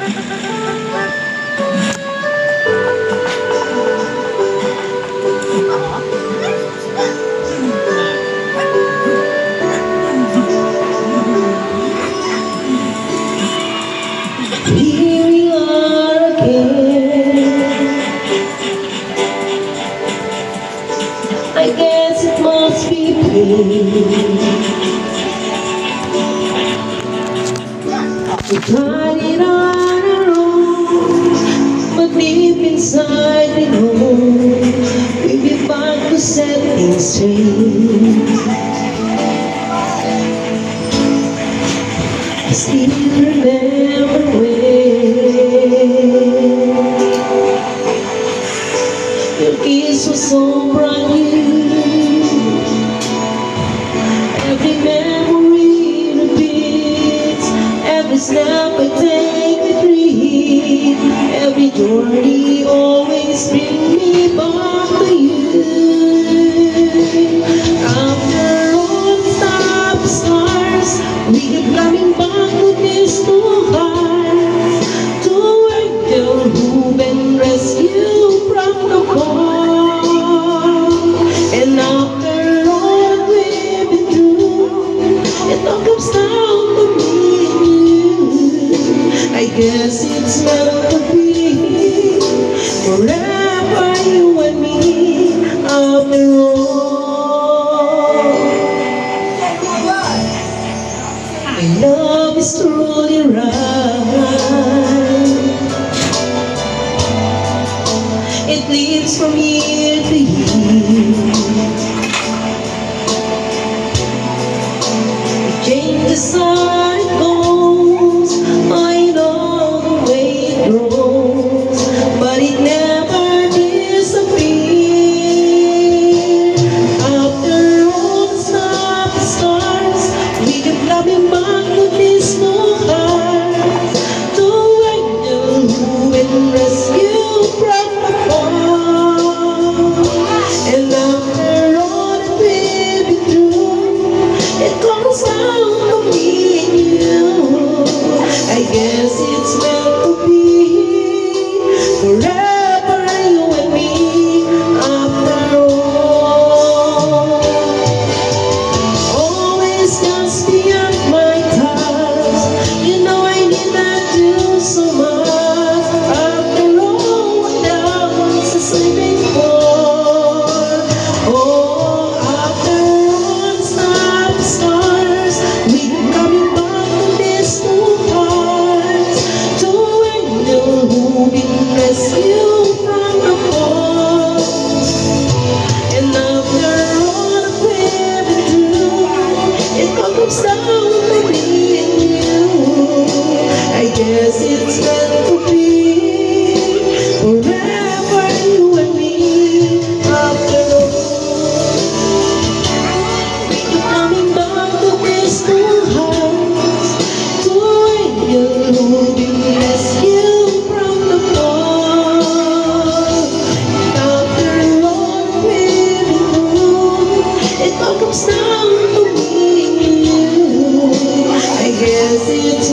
Here we are again. I guess it must be pain. We tried it on our own, but deep inside we know we'll be back to set things straight. I still remember when your kiss was so brand new. Every memory repeats, every step I take I breathe, every journey always brings me back to you. After all the stop stars, we keep coming back to this new heart, to where you're moving, rescue from the fall. And after all we've been through, it all comes down to me and you. I guess it's meant to be forever, you and me. After all, my love is truly right. It lives from year to year. It changes as it goes. I know the way it grows, but it never disappears. After all the stop stars, we keep coming back to this new heart, to where you and rescue from the fall. And after all that we've been through, it comes down to me and you. I guess it's meant to be forever, you and me. After all, always just beyond my task. You know I need that you so much. After all, what else is living for? Oh, after all the stop stars, we coming back to this new heart, to where you're moving, rescue from the fall. And after all that we've been through, it all comes down to me and you. I guess it's meant to be forever, you and me. After all, we keep coming back to this new house, to where you're moving, rescue from the fall. And after all that we've been through, it all comes down to me and you. I guess it's